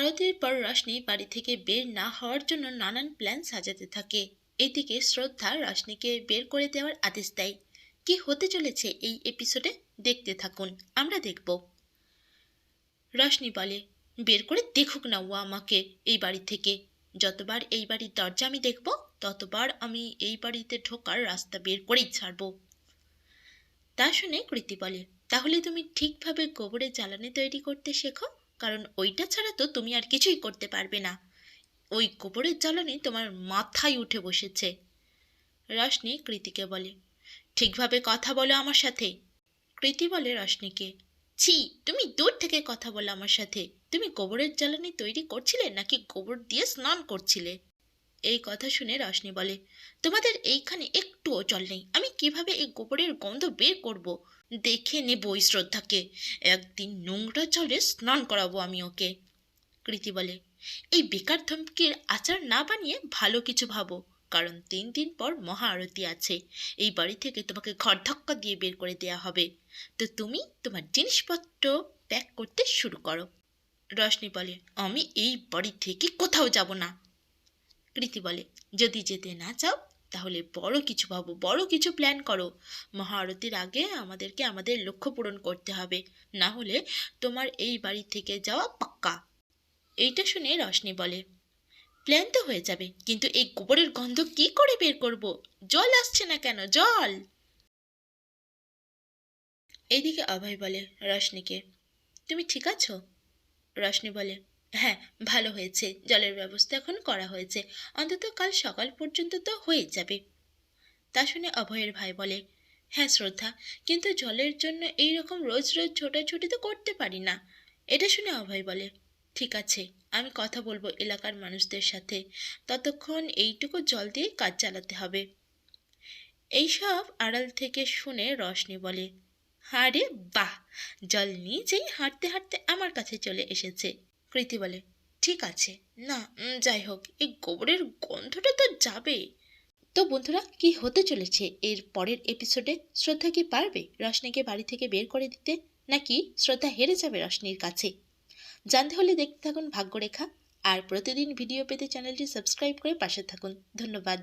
আরতির পর রশনি বাড়ি থেকে বের না হওয়ার জন্য নানান প্ল্যান সাজাতে থাকে। এদিকে শ্রদ্ধা রশনিকে বের করে দেওয়ার আদেশ দেয়। কি হতে চলেছে এই এপিসোডে দেখতে থাকুন, আমরা দেখব। রশনি বলে, বের করে দেখুক না ও আমাকে এই বাড়ি থেকে। যতবার এই বাড়ির দরজা আমি দেখব ততবার আমি এই বাড়িতে ঢোকার রাস্তা বের করেই ছাড়ব। তা শুনে কৃতি বলে, তাহলে তুমি ঠিকভাবে গোবরের জ্বালানি তৈরি করতে শেখো, কারণ ওইটা ছাড়া তো তুমি আর কিছুই করতে পারবে না। ওই গোবরের জ্বালানি তোমার মাথায় উঠে বসেছে। রশনি কৃতিকে বলে, ঠিকভাবে কথা বলো আমার সাথে। কৃতি বলে রশনিকে, ছি, তুমি দূর থেকে কথা বলো আমার সাথে। তুমি গোবরের জ্বালানি তৈরি করছিলে নাকি গোবর দিয়ে স্নান করছিলে? এই কথা শুনে রশনি বলে, তোমাদের এইখানে একটুও চল নেই। আমি কিভাবে এই গোবরের গন্ধ বের করব দেখে নেব ওই শ্রদ্ধাকে। একদিন নোংরা জলে স্নান করাবো আমি ওকে। কৃতি বলে, এই বেকার ধমকির আচার না বানিয়ে ভালো কিছু ভাবো, কারণ 3 দিন পর মহা আরতি আছে। এই বাড়ি থেকে তোমাকে ঘর ধাক্কা দিয়ে বের করে দেয়া হবে। তো তুমি তোমার জিনিসপত্র প্যাক করতে শুরু করো। রশনি বলে, আমি এই বাড়ি থেকে কোথাও যাব না। কৃতি বলে, যদি যেতে না চাও তাহলে বড় কিছু ভাবো, বড় কিছু প্ল্যান করো। মহা আরতির আগে আমাদেরকে আমাদের লক্ষ্য পূরণ করতে হবে, না হলে তোমার এই বাড়ি থেকে যাওয়া পাক্কা। এইটা শুনে রশনি বলে, প্ল্যান তো হয়ে যাবে, কিন্তু এই গোবরের গন্ধ কি করে বের করব? জল আসছে না কেন, জল? এইদিকে অভয় বলে রশনিকে, তুমি ঠিক আছো? রশনি বলে, হ্যাঁ, ভালো হয়েছে, জলের ব্যবস্থা এখন করা হয়েছে, অন্তত কাল সকাল পর্যন্ত তো হয়ে যাবে। তা শুনে অভয়ের ভাই বলে, হ্যাঁ শ্রদ্ধা, কিন্তু জলের জন্য এই রকম রোজ রোজ ছোটাছুটি তো করতে পারি না। এটা শুনে অভয় বলে, ঠিক আছে, আমি কথা বলবো এলাকার মানুষদের সাথে, ততক্ষণ এইটুকু জল দিয়ে কাজ চালাতে হবে। এইসব আড়াল থেকে শুনে রশনি বলে, আরে বাহ, জল নিয়ে যেই হাঁটতে হাঁটতে আমার কাছে চলে এসেছে। কৃতি বলে, ঠিক আছে, না যাই হোক, এই গোবরের গন্ধটা তো যাবে। তো বন্ধুরা, কি হতে চলেছে এর পরের এপিসোডে? শ্রদ্ধা কি পারবে রশনিকে বাড়ি থেকে বের করে দিতে, নাকি শ্রদ্ধা হেরে যাবে রশনির কাছে? জানতে হলে দেখতে থাকুন ভাগ্যরেখা। আর প্রতিদিন ভিডিও পেতে চ্যানেলটি সাবস্ক্রাইব করে পাশে থাকুন। ধন্যবাদ।